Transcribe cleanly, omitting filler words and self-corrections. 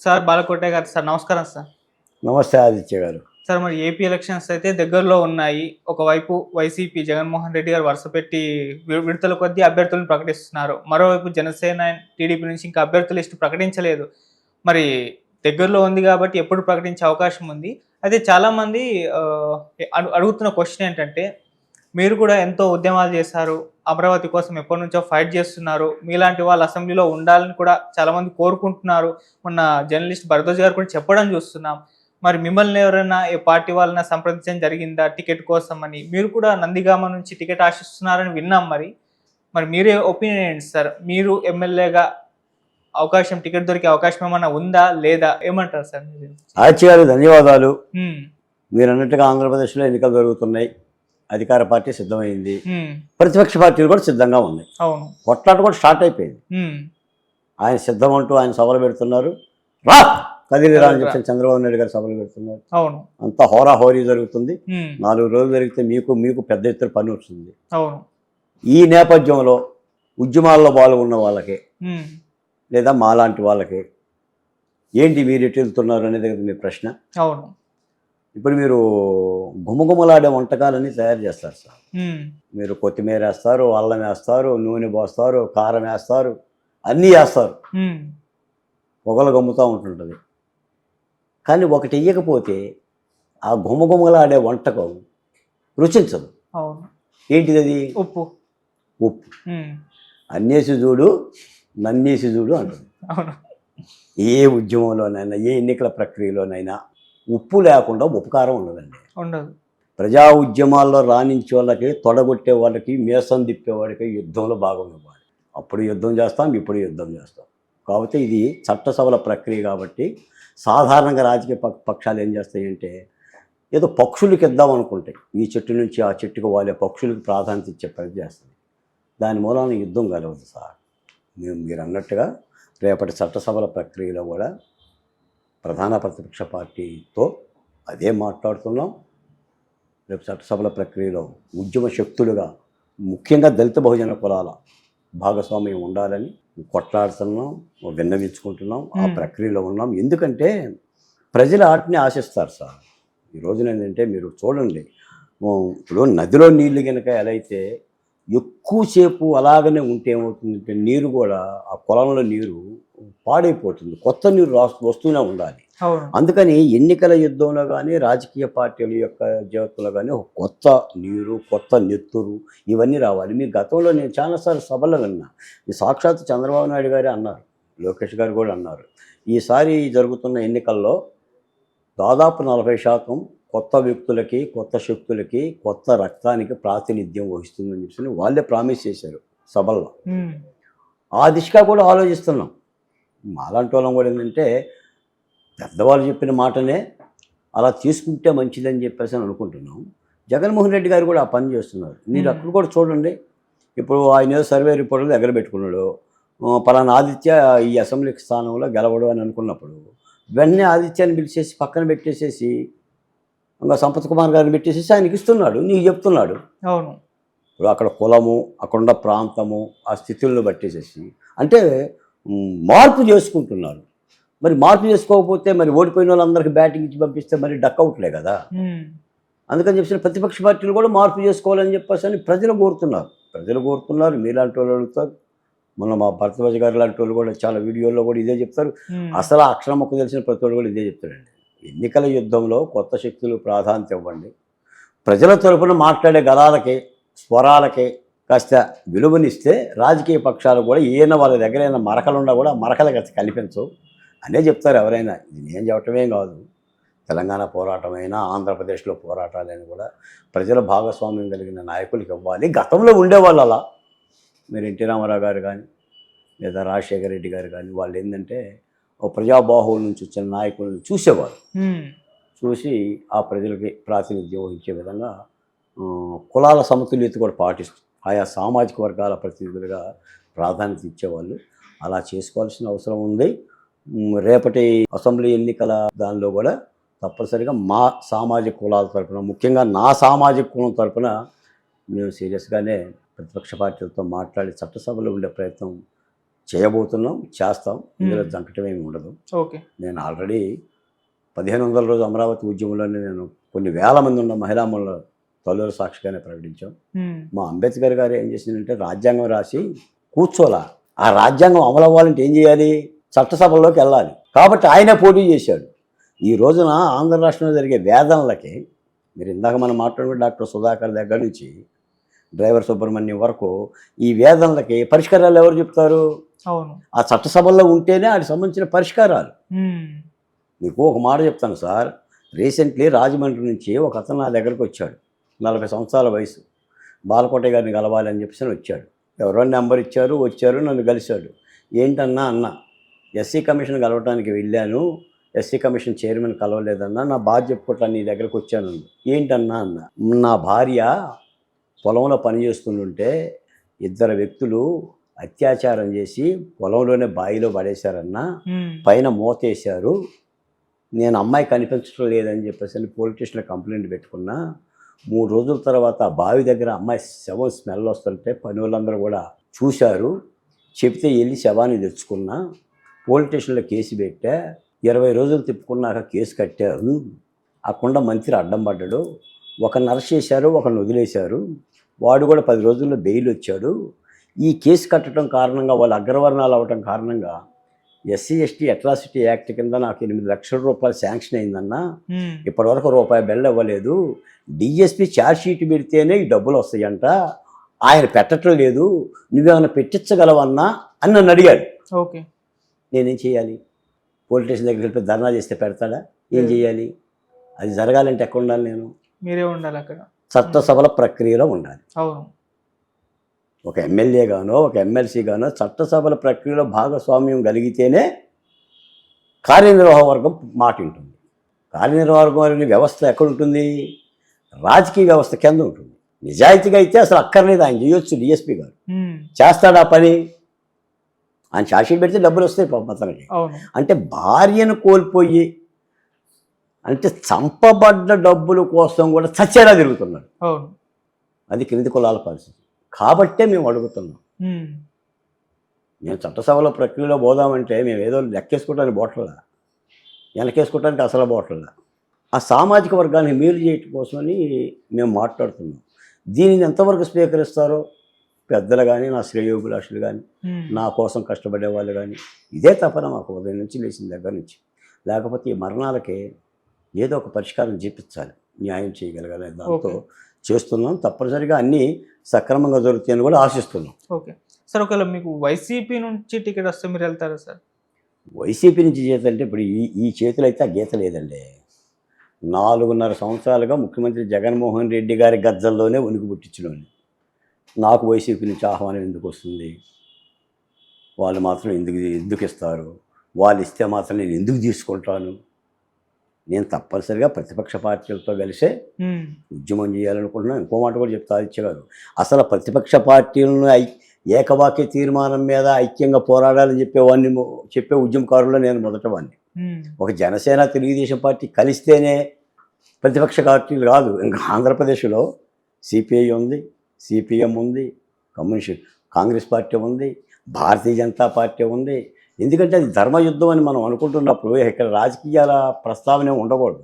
Sir బాలకోటే గారు sir నమస్కారం sir. నమస్తే ఆదిత్య గారు. సార్ మరి ఏపీ ఎలక్షన్స్ అయితే దగ్గరలో ఉన్నాయి. ఒకవైపు వైసీపీ జగన్మోహన్ రెడ్డి గారు వరుసపెట్టి విడతల కొద్దీ అభ్యర్థులను ప్రకటిస్తున్నారు. మరోవైపు జనసేన, టీడీపీ నుంచి ఇంకా అభ్యర్థుల లిస్టు ప్రకటించలేదు. మరి దగ్గరలో ఉంది కాబట్టి ఎప్పుడు ప్రకటించే అవకాశం ఉంది. అయితే చాలామంది అడుగుతున్న క్వశ్చన్ ఏంటంటే, మీరు కూడా ఎంతో ఉద్యమాలు చేశారు. అమరావతి కోసం ఎప్పటినుంచో ఫైట్ చేస్తున్నారు. మీలాంటి వాళ్ళు అసెంబ్లీలో ఉండాలని కూడా చాలామంది కోరుకుంటున్నారు. మొన్న జర్నలిస్ట్ భరద్వాజ్ గారు కూడా చెప్పడం చూస్తున్నాం. మరి మిమ్మల్ని ఎవరైనా ఏ పార్టీ వాళ్ళని సంప్రదించడం జరిగిందా టికెట్ కోసం అని? మీరు కూడా నందిగామ నుంచి టికెట్ ఆశిస్తున్నారని విన్నాం మరి. మరి మీరే ఒపీనియన్ ఏంటి సార్? మీరు ఎమ్మెల్యేగా టికెట్ దొరికే అవకాశం ఏమన్నా ఉందా? లేదా? ఏమంటారు సార్ మీరు? ఆదిత్య గారు ధన్యవాదాలు. మీరు అన్నట్టుగా ఆంధ్రప్రదేశ్లో ఎన్నికలు జరుగుతున్నాయి. అధికార పార్టీ సిద్ధమైంది. ప్రతిపక్ష పార్టీలు కూడా సిద్ధంగా ఉన్నాయి. కొట్లాట కూడా స్టార్ట్ అయిపోయింది. ఆయన సిద్ధం అంటూ ఆయన సభలు పెడుతున్నారు. రా కదిలిరా అని చెప్పి చంద్రబాబు నాయుడు గారు సభలు పెడుతున్నారు. అంతా హోరాహోరీ జరుగుతుంది. 4 రోజులు జరిగితే మీకు పెద్ద ఎత్తున పని వస్తుంది. ఈ నేపథ్యంలో ఉద్యమాల్లో పాల్గొన్న వాళ్ళకి లేదా మాలాంటి వాళ్ళకి ఏంటి మీరు ఎటు వెళ్తున్నారు అనేది మీ ప్రశ్న. ఇప్పుడు మీరు గుమగుమలాడే వంటకాలన్నీ తయారు చేస్తారు సార్. మీరు కొత్తిమీర వేస్తారు, అల్లం వేస్తారు, నూనె పోస్తారు, కారం వేస్తారు, అన్నీ వేస్తారు. పొగలు గమ్ముతూ ఉంటుంటుంది. కానీ ఒకటి వెయ్యకపోతే ఆ గుమగుమలాడే వంటకం రుచించదు. ఏంటిది అది? ఉప్పు. అన్నేసి చూడు నన్నేసి చూడు అంటుంది. ఏ ఉద్యమంలోనైనా ఏ ఎన్నికల ప్రక్రియలోనైనా ఉప్పు లేకుండా ఉపకారం ఉండదండి. ప్రజా ఉద్యమాల్లో రాణించే వాళ్ళకి, తొడగొట్టే వాళ్ళకి, మేసం తిప్పేవాడికి యుద్ధంలో భాగం ఇవ్వాలి. అప్పుడు యుద్ధం చేస్తాం, ఇప్పుడు యుద్ధం చేస్తాం. కాబట్టి ఇది చట్టసభల ప్రక్రియ కాబట్టి సాధారణంగా రాజకీయ పక్షాలు ఏం చేస్తాయంటే ఏదో పక్షులకి ఇద్దాం అనుకుంటాయి. ఈ చెట్టు నుంచి ఆ చెట్టుకు వాళ్ళే పక్షులకి ప్రాధాన్యత ఇచ్చే ప్రయత్నం చేస్తుంది. దాని మూలాన యుద్ధం కలవదు సార్. మీరు అన్నట్టుగా రేపటి చట్టసభల ప్రక్రియలో కూడా ప్రధాన ప్రతిపక్ష పార్టీతో అదే మాట్లాడుతున్నాం. రేపు చట్టసభల ప్రక్రియలో ఉద్యమ శక్తులుగా ముఖ్యంగా దళిత బహుజన కులాల భాగస్వామ్యం ఉండాలని కొట్లాడుతున్నాం, విన్నవించుకుంటున్నాం. ఆ ప్రక్రియలో ఉన్నాం. ఎందుకంటే ప్రజలు వాటిని ఆశిస్తారు సార్. ఈ రోజున ఏంటంటే మీరు చూడండి, ఇప్పుడు నదిలో నీళ్లు కనుక ఎలా అయితే ఎక్కువసేపు అలాగనే ఉంటే ఏమవుతుందంటే నీరు కూడా ఆ పొలంలో నీరు పాడైపోతుంది. కొత్త నీరు వస్తూనే ఉండాలి. అందుకని ఎన్నికల యుద్ధంలో కానీ రాజకీయ పార్టీల యొక్క జీవితంలో కానీ ఒక కొత్త నీరు, కొత్త నెత్తురు ఇవన్నీ రావాలి. మీ గతంలో నేను చాలాసార్లు సభలో విన్నా. ఈ సాక్షాత్ చంద్రబాబు నాయుడు గారే అన్నారు, లోకేష్ గారు కూడా అన్నారు, ఈసారి జరుగుతున్న ఎన్నికల్లో దాదాపు 40% కొత్త వ్యక్తులకి, కొత్త శక్తులకి, కొత్త రక్తానికి ప్రాతినిధ్యం వహిస్తుందని చెప్పి వాళ్ళే ప్రామిస్ చేశారు సభల్లో. ఆ దిశగా కూడా ఆలోచిస్తున్నాం. మాలాంటి వాళ్ళం కూడా ఏంటంటే పెద్దవాళ్ళు చెప్పిన మాటనే అలా తీసుకుంటే మంచిదని చెప్పేసి అనుకుంటున్నాం. జగన్మోహన్ రెడ్డి గారు కూడా ఆ పని చేస్తున్నారు. మీరు అక్కడ కూడా చూడండి. ఇప్పుడు ఆయన సర్వే రిపోర్టులు దగ్గర పెట్టుకున్నాడు. పలానా ఆదిత్య ఈ అసెంబ్లీ స్థానంలో గెలవడు అని అనుకున్నప్పుడు వెంటనే ఆదిత్యాన్ని పిలిచేసి పక్కన పెట్టేసేసి ఇంకా సంపత్ కుమార్ గారిని పెట్టేసేసి ఆయనకి ఇస్తున్నాడు. నీకు చెప్తున్నాడు. ఇప్పుడు అక్కడ కులము, అక్కడున్న ప్రాంతము, ఆ స్థితులను బట్టేసేసి అంటే మార్పు చేసుకుంటున్నారు. మరి మార్పు చేసుకోకపోతే మరి ఓడిపోయిన వాళ్ళందరికీ బ్యాటింగ్ ఇచ్చి పంపిస్తే మరి డక్అవుట్లే కదా. అందుకని చెప్పి ప్రతిపక్ష పార్టీలు కూడా మార్పు చేసుకోవాలని చెప్పేసి అని ప్రజలు కోరుతున్నారు. మీలాంటి వాళ్ళు అడుగుతారు. మొన్న మా భరద్వాజ్ గారు లాంటి వాళ్ళు కూడా చాలా వీడియోల్లో కూడా ఇదే చెప్తారు. అసలు అక్షరం మొక్క తెలిసిన ప్రతి వాళ్ళు కూడా ఇదే చెప్తారండి. ఎన్నికల యుద్ధంలో కొత్త శక్తులు ప్రాధాన్యత ఇవ్వండి. ప్రజల తరపున మాట్లాడే గలాలకి, స్వరాలకి కాస్త విలువనిస్తే రాజకీయ పక్షాలు కూడా వాళ్ళ దగ్గర ఏమైనా మరకలున్నా కూడా ఆ మరకలు కల్పించవు అనే చెప్తారు ఎవరైనా. ఇది నేను చెప్పటమే కాదు, తెలంగాణ పోరాటమైనా ఆంధ్రప్రదేశ్లో పోరాటాలైనా కూడా ప్రజల భాగస్వామ్యం కలిగిన నాయకులకి ఇవ్వాలి. గతంలో ఉండేవాళ్ళు అలా. మీరు ఎన్టీ రామారావు గారు కానీ లేదా రాజశేఖర రెడ్డి గారు కానీ వాళ్ళు ఏంటంటే ఒక ప్రజాబాహువుల నుంచి వచ్చిన నాయకులను చూసేవారు. చూసి ఆ ప్రజలకి ప్రాతినిధ్యం వహించే విధంగా కులాల సమతుల్యత కూడా పాటిస్తూ ఆయా సామాజిక వర్గాల ప్రతినిధులుగా ప్రాధాన్యత ఇచ్చేవాళ్ళు. అలా చేసుకోవాల్సిన అవసరం ఉంది. రేపటి అసెంబ్లీ ఎన్నికల దానిలో కూడా తప్పనిసరిగా మా సామాజిక కులాల తరపున, ముఖ్యంగా నా సామాజిక కులం తరపున మేము సీరియస్గానే ప్రతిపక్ష పార్టీలతో మాట్లాడి చట్టసభలో ఉండే ప్రయత్నం చేయబోతున్నాం, చేస్తాం. ఇందులో జంకటం ఏమి ఉండదు. ఓకే. నేను ఆల్రెడీ 1500 రోజు అమరావతి ఉద్యమంలోనే నేను కొన్ని వేల మంది ఉన్న మహిళామణుల తల్లుల సాక్షిగానే ప్రకటించాం. మా అంబేద్కర్ గారు ఏం చేసిందంటే రాజ్యాంగం రాసి కూర్చోలా. ఆ రాజ్యాంగం అమలు అవ్వాలంటే ఏం చేయాలి? చట్టసభల్లోకి వెళ్ళాలి. కాబట్టి ఆయనే పోటీ చేశాడు. ఈ రోజున ఆంధ్ర రాష్ట్రంలో జరిగే వేదనలకి మీరు ఇందాక మనం మాట్లాడుకున్న డాక్టర్ సుధాకర్ దగ్గర నుంచి డ్రైవర్ సుబ్రహ్మణ్యం వరకు ఈ వేదనలకి పరిష్కారాలు ఎవరు చెప్తారు? అవును. ఆ చట్టసభల్లో ఉంటేనే వాటికి సంబంధించిన పరిష్కారాలు. మీకు ఒక మాట చెప్తాను సార్. రీసెంట్లీ రాజమండ్రి నుంచి ఒక అతను నా దగ్గరకు వచ్చాడు. 40 సంవత్సరాల వయసు. బాలకోట గారిని కలవాలని చెప్పేసి వచ్చాడు. ఎవరో నెంబర్ ఇచ్చారు, వచ్చారు, నన్ను కలిశాడు. ఏంటన్నా అన్న, ఎస్సీ కమిషన్ కలవటానికి వెళ్ళాను, ఎస్సీ కమిషన్ చైర్మన్ కలవలేదన్నా, నా బాధ చెప్పుకోవటానికి నీ దగ్గరకు వచ్చాను. ఏంటన్నా అన్న, నా భార్య పొలంలో పనిచేస్తుంటే 2 వ్యక్తులు అత్యాచారం చేసి పొలంలోనే బావిలో పడేశారన్నా, పైన మూతేశారు. నేను అమ్మాయి కనిపించడం లేదని చెప్పేసి పోలీస్ స్టేషన్లో కంప్లైంట్ పెట్టుకున్నా. 3 రోజుల తర్వాత బావి దగ్గర అమ్మాయి శవం స్మెల్ వస్తుంటే పని వాళ్ళందరూ కూడా చూశారు. చెప్తే వెళ్ళి శవాన్ని తెచ్చుకున్నా. పోలీస్ స్టేషన్లో కేసు పెట్టా. 20 రోజులు తిప్పుకున్నాక కేసు కట్టారు. ఆ కుండ మంత్రి అడ్డం పడ్డాడు. ఒకరిని అరెస్ట్ చేశారు, ఒకరిని వదిలేశారు. వాడు కూడా 10 రోజుల్లో బెయిల్ వచ్చాడు. ఈ కేసు కట్టడం కారణంగా వాళ్ళు అగ్రవర్ణాలు అవ్వటం కారణంగా ఎస్సీ ఎస్టీ అట్రాసిటీ యాక్ట్ కింద నాకు 8 లక్షల రూపాయలు శాంక్షన్ అయిందన్నా. ఇప్పటివరకు రూపాయి బెల్ల ఇవ్వలేదు. డిఎస్పీ ఛార్జ్ షీట్ పెడితేనే ఈ డబ్బులు వస్తాయంట. ఆయన పెట్టడం లేదు. నువ్వేమైనా పెట్టించగలవన్నా అని నన్ను అడిగాడు. ఓకే. నేనేం చేయాలి? పోలీస్ స్టేషన్ దగ్గరికి వెళ్ళి ధర్నా చేస్తే పెడతాడా? ఏం చేయాలి? అది జరగాలంటే ఎక్కడ ఉండాలి? నేను మీరే ఉండాలి అక్కడ. చట్టసభల ప్రక్రియలో ఉండాలి. అవును. ఒక ఎమ్మెల్యే గానో ఒక ఎమ్మెల్సీ గానో చట్టసభల ప్రక్రియలో భాగస్వామ్యం కలిగితేనే కార్యనిర్వాహక వర్గం మాట ఉంటుంది. కార్యనిర్వాహక వ్యవస్థ ఎక్కడ ఉంటుంది? రాజకీయ వ్యవస్థ కింద ఉంటుంది. నిజాయితీగా అయితే అసలు అక్కర్లేదు, ఆయన చేయొచ్చు. డిఎస్పీ గారు చేస్తాడు ఆ పని. ఆయన ఛార్జ్షీట్ పెడితే డబ్బులు వస్తాయి అతనికి. అంటే భార్యను కోల్పోయి, అంటే చంపబడ్డ డబ్బుల కోసం కూడా చచ్చేలా తిరుగుతున్నాడు. అది క్రింది కులాల పరిస్థితి. కాబట్టే మేము అడుగుతున్నాం. మేము చట్టసభల ప్రక్రియలో పోదామంటే మేము ఏదో లెక్కేసుకోవడానికి బోట్లలా, వెనకేసుకోవడానికి అసలు బోట్లలా. ఆ సామాజిక వర్గాన్ని మేలు చేయటం కోసమని మేము మాట్లాడుతున్నాం. దీనిని ఎంతవరకు స్వీకరిస్తారో పెద్దలు కానీ, నా శ్రేయోభిలాషులు కానీ, నా కోసం కష్టపడే వాళ్ళు కానీ, ఇదే తపన మాకు ఉదయం నుంచి లేచిన దగ్గర నుంచి. లేకపోతే ఈ మరణాలకి ఏదో ఒక పరిష్కారం చూపించాలి, న్యాయం చేయగలగాలి. దాంతో చేస్తున్నాం. తప్పనిసరిగా అన్నీ సక్రమంగా జరుగుతాయని కూడా ఆశిస్తున్నాం. Okay sir. ఒకవేళ మీకు వైసీపీ నుంచి టికెట్ వస్తే మీరు వెళ్తారా సార్? వైసీపీ నుంచి చేతంటే ఇప్పుడు ఈ చేతులు అయితే ఆ గీత లేదండి. 4.5 సంవత్సరాలుగా ముఖ్యమంత్రి జగన్మోహన్ రెడ్డి గారి గజ్జల్లోనే ఉనికి పుట్టించడం. నాకు వైసీపీ నుంచి ఆహ్వానం ఎందుకు వస్తుంది? వాళ్ళు మాత్రం ఎందుకు ఇస్తారు? వాళ్ళు ఇస్తే మాత్రం నేను ఎందుకు తీసుకుంటాను? నేను తప్పనిసరిగా ప్రతిపక్ష పార్టీలతో కలిసే ఉద్యమం చేయాలనుకుంటున్నాను. ఇంకో మాట కూడా చెప్తా ఆదిత్య గారు, అసలు ప్రతిపక్ష పార్టీలను ఏకవాక్య తీర్మానం మీద ఐక్యంగా పోరాడాలని చెప్పే ఉద్యమకారుల్లో నేను మొదటవాడిని. ఒక జనసేన తెలుగుదేశం పార్టీ కలిస్తేనే ప్రతిపక్ష పార్టీలు కాదు. ఇంకా ఆంధ్రప్రదేశ్లో సిపిఐ ఉంది, సిపిఎం ఉంది, కాంగ్రెస్ పార్టీ ఉంది, భారతీయ జనతా పార్టీ ఉంది. ఎందుకంటే అది ధర్మయుద్ధం అని మనం అనుకుంటున్నప్పుడు ఇక్కడ రాజకీయాల ప్రస్తావన ఉండకూడదు.